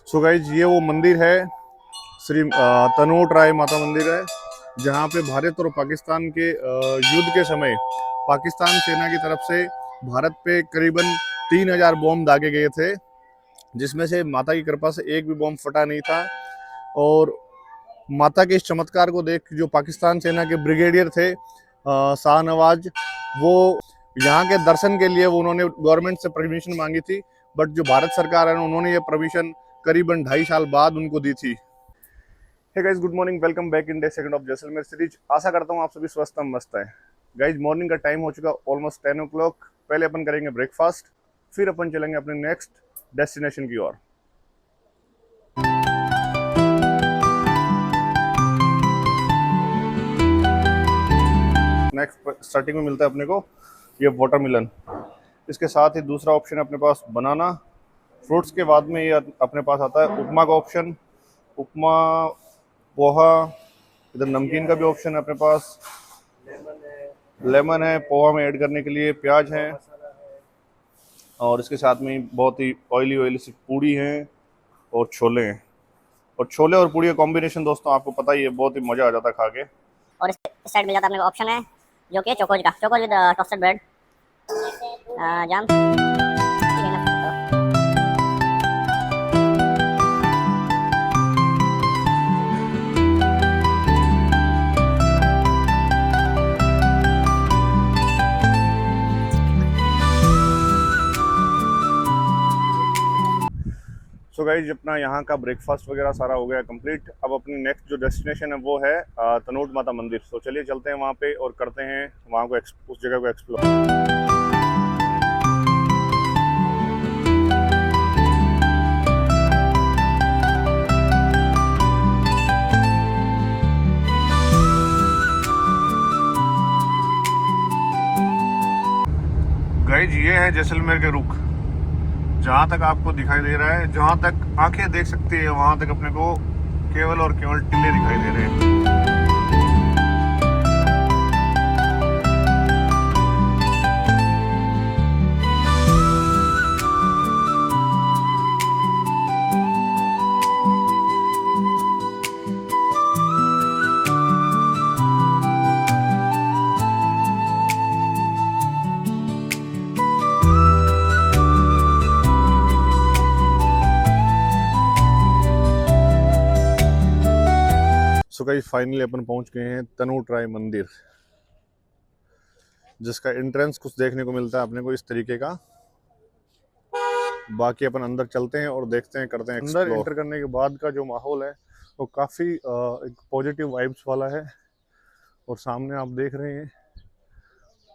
So guys ये वो मंदिर है, श्री तनोट राय माता मंदिर है, जहाँ पे भारत और पाकिस्तान के युद्ध के समय पाकिस्तान सेना की तरफ से भारत पे करीबन 3000 बॉम्ब दागे गए थे, जिसमें से माता की कृपा से एक भी बॉम्ब फटा नहीं था। और माता के इस चमत्कार को देख जो पाकिस्तान सेना के ब्रिगेडियर थे शाहनवाज, वो यहाँ के दर्शन के लिए उन्होंने गवर्नमेंट से परमिशन मांगी थी, बट जो भारत सरकार है उन्होंने ये परमिशन करीबन 2.5 साल बाद उनको दी थी। Hey guys, good morning, welcome back in day second of Jaisalmer series. आशा करता हूँ आप सभी स्वस्थ मस्त हैं। गाइस, मॉर्निंग का टाइम हो चुका ऑलमोस्ट 10 o'clock। पहले अपन करेंगे ब्रेकफास्ट, फिर अपन चलेंगे अपने नेक्स्ट डेस्टिनेशन की ओर। नेक्स्ट स्टार्टिंग में मिलता है अपने को ये वाटरमेलन, इसके साथ ही दूसरा ऑप्शन है अपने पास बनाना। फ्रूट्स के बाद में ये अपने पास आता है उपमा का ऑप्शन, उपमा, पोहा, इधर नमकीन का भी ऑप्शन है अपने पास, लेमन है पोहा में ऐड करने के लिए, प्याज है, और इसके साथ में बहुत ही ऑयली सी पूड़ी है और छोले हैं। और छोले और पूड़ी का कॉम्बिनेशन दोस्तों आपको पता ही है, बहुत ही मज़ा आ जाता है खा के। और इस साइड मिल जाता है अपने को ऑप्शन है जो कि चोकोज का, Chocos with toasted bread, jam. So guys, अपना यहाँ का ब्रेकफास्ट वगैरह सारा हो गया कंप्लीट। अब अपनी नेक्स्ट जो डेस्टिनेशन है वो है तनोट माता मंदिर। तो चलिए चलते हैं वहाँ पे और करते हैं वहाँ को उस जगह को एक्सप्लोर। गाइज, ये है जैसलमेर के रुख। जहाँ तक आपको दिखाई दे रहा है, जहाँ तक आंखें देख सकती है, वहाँ तक अपने को केवल और केवल टीले दिखाई दे रहे हैं। सो गाइस, फाइनली अपन पहुंच गए हैं तनोट राय मंदिर, जिसका एंट्रेंस कुछ देखने को मिलता है अपने को इस तरीके का। बाकी अपन अंदर चलते हैं और देखते हैं, करते हैं एक्सप्लोर। अंदर एंटर करने के बाद का जो माहौल है वो काफ़ी एक पॉजिटिव वाइब्स वाला है। और सामने आप देख रहे हैं,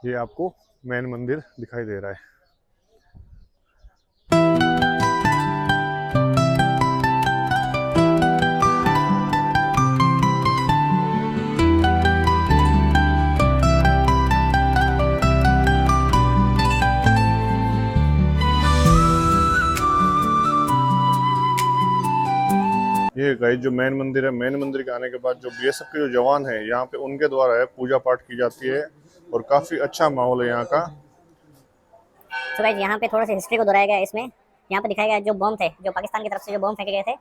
ये आपको मेन मंदिर दिखाई दे रहा है। ये गाइस जो मेन मंदिर है, मेन मंदिर के आने के बाद जो बीएसएफ के जो जवान हैं यहाँ पे, उनके द्वारा है पूजा पाठ की जाती है और काफ़ी अच्छा माहौल है यहाँ का। तो गाइस, यहाँ पे थोड़ा सा हिस्ट्री को दोहराया गया है इसमें। यहाँ पे दिखाया गया जो बम थे, जो पाकिस्तान की तरफ से जो बम फेंके गए थे,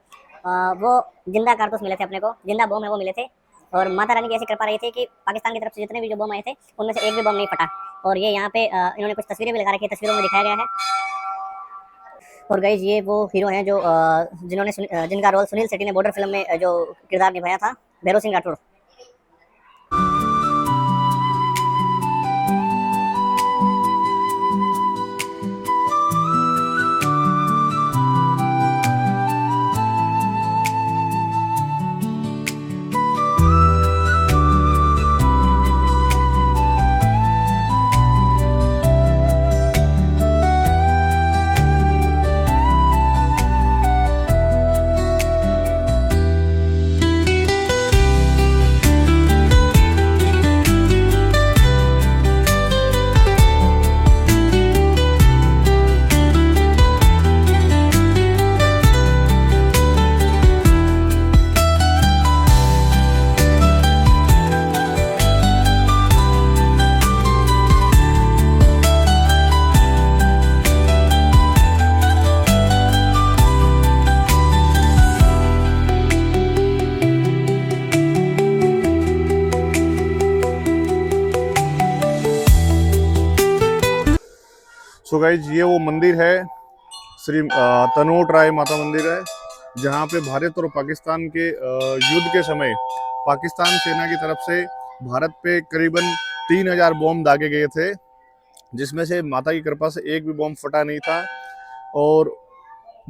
वो जिंदा कारतूस मिले थे अपने को, जिंदा बम है वो मिले थे। और माता रानी की ऐसी कृपा रही थी कि पाकिस्तान की तरफ से जितने भी जो बम आए थे उनमें से एक भी बम नहीं फटा। और ये यहाँ पे इन्होंने कुछ तस्वीरें भी लगा रखी है, तस्वीरों में दिखाया गया है। और गाइज, ये वो हीरो हैं जो जिनका रोल सुनील शेट्टी ने बॉर्डर फिल्म में जो किरदार निभाया था, भैरव सिंह राठौर। सो गाइज ये वो मंदिर है, श्री तनोट राय माता मंदिर है, जहाँ पे भारत और पाकिस्तान के युद्ध के समय पाकिस्तान सेना की तरफ से भारत पे करीबन 3000 बॉम्ब दागे गए थे, जिसमें से माता की कृपा से एक भी बॉम्ब फटा नहीं था। और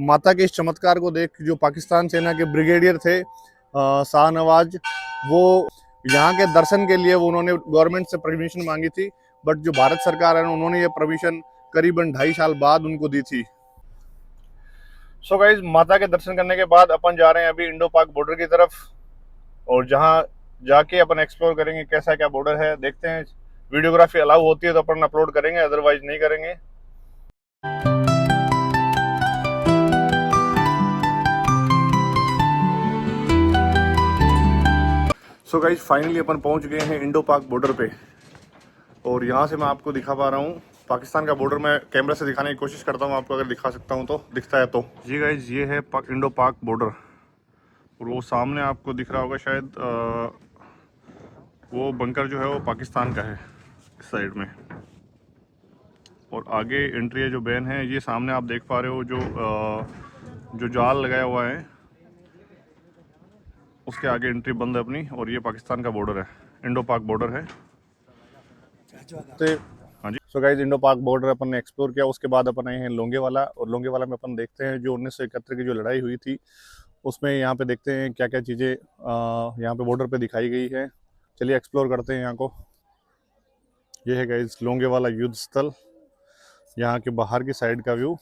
माता के इस चमत्कार को देख जो पाकिस्तान सेना के ब्रिगेडियर थे शाहनवाज, वो यहाँ के दर्शन के लिए वो उन्होंने गवर्नमेंट से परमिशन मांगी थी, बट जो भारत सरकार है उन्होंने ये परमिशन करीबन 2.5 साल बाद उनको दी थी। सो गाइज माता के दर्शन करने के बाद अपन जा रहे हैं अभी इंडो पाक बॉर्डर की तरफ, और जहाँ जाके अपन एक्सप्लोर करेंगे कैसा क्या बॉर्डर है, देखते हैं। वीडियोग्राफी अलाउ होती है तो अपन अपलोड करेंगे, अदरवाइज नहीं करेंगे। सो गाइज फाइनली अपन पहुंच गए हैं इंडो पाक बॉर्डर पे, और यहाँ से मैं आपको दिखा पा रहा हूँ पाकिस्तान का बॉर्डर। मैं कैमरा से दिखाने की कोशिश करता हूँ आपको, अगर दिखा सकता हूँ तो दिखता है तो। जी गाइज ये है इंडो पाक बॉर्डर, और वो सामने आपको दिख रहा होगा शायद वो बंकर जो है वो पाकिस्तान का है इस साइड में, और आगे एंट्री है जो बैन है। ये सामने आप देख पा रहे हो जो जाल लगाया हुआ है उसके आगे एंट्री बंद है अपनी, और ये पाकिस्तान का बॉर्डर है, इंडो पाक बॉर्डर है। तो हाँ जी, सो गाइज इंडो पाक बॉर्डर अपन ने एक्सप्लोर किया। उसके बाद अपन आए हैं लोंगेवाला, और लोंगेवाला में अपन देखते हैं जो 1971 की जो लड़ाई हुई थी उसमें यहाँ पे देखते हैं क्या क्या चीज़ें यहाँ पे बॉर्डर पे दिखाई गई है। चलिए एक्सप्लोर करते हैं यहाँ को। ये है गाइज लोंगेवाला युद्ध स्थल, यहाँ के बाहर की साइड का व्यू।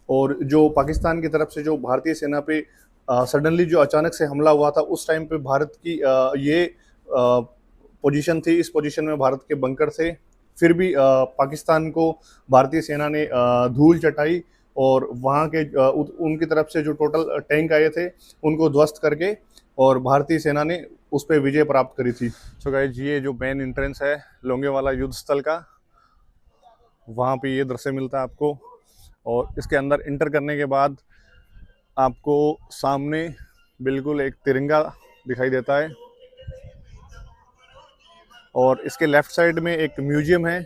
और जो पाकिस्तान की तरफ से जो भारतीय सेना पे सडनली जो अचानक से हमला हुआ था, उस टाइम पे भारत की ये पोजीशन थी। इस पोजीशन में भारत के बंकर थे, फिर भी पाकिस्तान को भारतीय सेना ने धूल चटाई, और वहाँ के उनकी तरफ से जो टोटल टैंक आए थे उनको ध्वस्त करके और भारतीय सेना ने उस पर विजय प्राप्त करी थी। सो गाइस ये जो मेन एंट्रेंस है लोंगेवाला युद्ध स्थल का, वहाँ पे ये दृश्य मिलता है आपको। और इसके अंदर इंटर करने के बाद आपको सामने बिल्कुल एक तिरंगा दिखाई देता है, और इसके लेफ्ट साइड में एक म्यूजियम है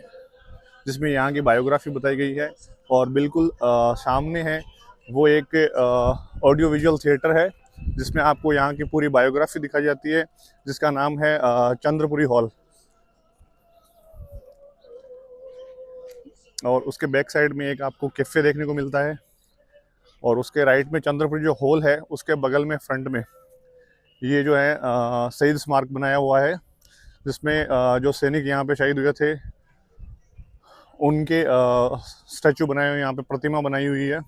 जिसमें यहाँ की बायोग्राफी बताई गई है, और बिल्कुल सामने है वो एक ऑडियो विजुअल थिएटर है जिसमें आपको यहाँ की पूरी बायोग्राफी दिखाई जाती है, जिसका नाम है चंद्रपुरी हॉल। और उसके बैक साइड में एक आपको कैफ़े देखने को मिलता है, और उसके राइट में चंद्रपुरी जो हॉल है उसके बगल में फ्रंट में ये जो है शहीद स्मारक बनाया हुआ है, जिसमें जो सैनिक यहाँ पे शहीद हुए थे उनके स्टैचू बनाए हुए, यहाँ पे प्रतिमा बनाई हुई है।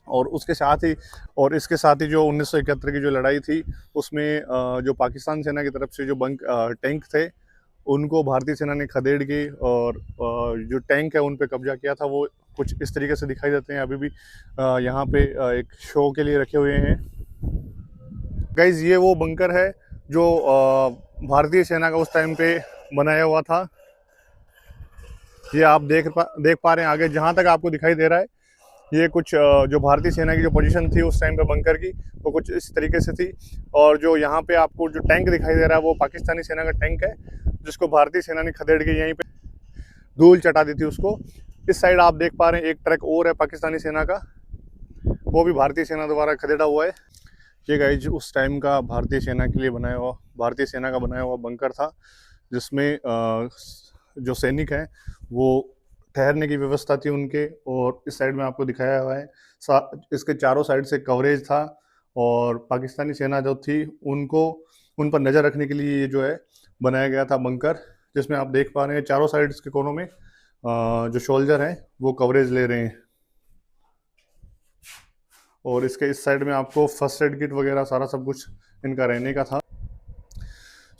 और उसके साथ ही और इसके साथ ही जो 1971 की जो लड़ाई थी उसमें जो पाकिस्तान सेना की तरफ से जो टैंक थे उनको भारतीय सेना ने खदेड़ के और जो टैंक है उन पे कब्जा किया था। वो कुछ इस तरीके से दिखाई देते हैं, अभी भी यहाँ पे एक शो के लिए रखे हुए हैं। गाइज ये वो बंकर है जो भारतीय सेना का उस टाइम पे बनाया हुआ था। ये आप देख पा रहे हैं आगे जहाँ तक आपको दिखाई दे रहा है, ये कुछ जो भारतीय सेना की जो पोजीशन थी उस टाइम पे बंकर की वो कुछ इस तरीके से थी। और जो यहाँ पे आपको जो टैंक दिखाई दे रहा है वो पाकिस्तानी सेना का टैंक है, जिसको भारतीय सेना ने खदेड़ के यहीं पे धूल चटा दी थी उसको। इस साइड आप देख पा रहे हैं एक ट्रक और है पाकिस्तानी सेना का, वो भी भारतीय सेना द्वारा खदेड़ा हुआ है। ये गाइज उस टाइम का भारतीय सेना के लिए बनाया हुआ, भारतीय सेना का बनाया हुआ बंकर था, जिसमें जो सैनिक हैं वो ठहरने की व्यवस्था थी उनके। और इस साइड में आपको दिखाया हुआ है इसके चारों साइड से कवरेज था, और पाकिस्तानी सेना जो थी उन पर नज़र रखने के लिए ये जो है बनाया गया था बंकर, जिसमें आप देख पा रहे हैं चारों साइड्स के कोनों में जो सोल्जर हैं वो कवरेज ले रहे हैं। और इसके इस साइड में आपको फर्स्ट एड किट वगैरह सारा सब कुछ इनका रहने का था।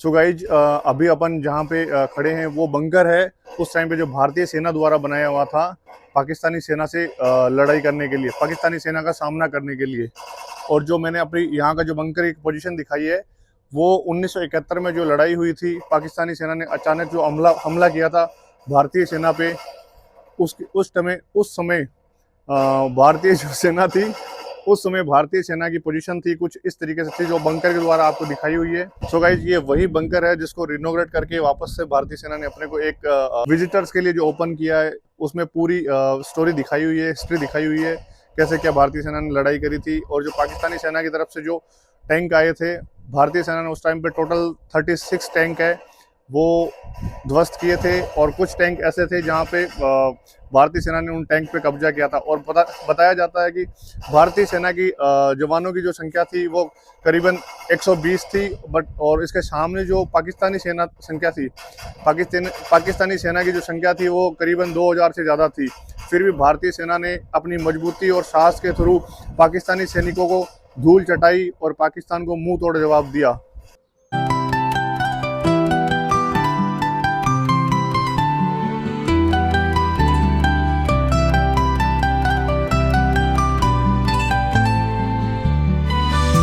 सो गाइज अभी अपन जहाँ पे खड़े हैं वो बंकर है उस टाइम पे जो भारतीय सेना द्वारा बनाया हुआ था पाकिस्तानी सेना से लड़ाई करने के लिए, पाकिस्तानी सेना का सामना करने के लिए। और जो मैंने अपनी यहाँ का जो बंकर की पोजीशन दिखाई है वो 1971 में जो लड़ाई हुई थी, पाकिस्तानी सेना ने अचानक जो हमला किया था भारतीय सेना पे, उस समय भारतीय जो सेना थी उस समय भारतीय सेना की पोजीशन थी कुछ इस तरीके से थी, जो बंकर के द्वारा आपको दिखाई हुई है। सो गाइस, ये वही बंकर है जिसको रिनोवेट करके वापस से भारतीय सेना ने अपने को एक विजिटर्स के लिए जो ओपन किया है, उसमें पूरी स्टोरी दिखाई हुई है, हिस्ट्री दिखाई हुई है, कैसे क्या भारतीय सेना ने लड़ाई करी थी। और जो पाकिस्तानी सेना की तरफ से जो टैंक आए थे, भारतीय सेना ने उस टाइम पे टोटल 36 टैंक है वो ध्वस्त किए थे, और कुछ टैंक ऐसे थे जहाँ पे भारतीय सेना ने उन टैंक पे कब्जा किया था। और बताया जाता है कि भारतीय सेना की जवानों की जो संख्या थी वो करीबन 120 थी, बट और इसके सामने जो पाकिस्तानी सेना संख्या थी, पाकिस्तानी सेना की जो संख्या थी वो करीबन 2000 से ज़्यादा थी। फिर भी भारतीय सेना ने अपनी मजबूती और साहस के थ्रू पाकिस्तानी सैनिकों को धूल चटाई और पाकिस्तान को मुंह तोड़ जवाब दिया।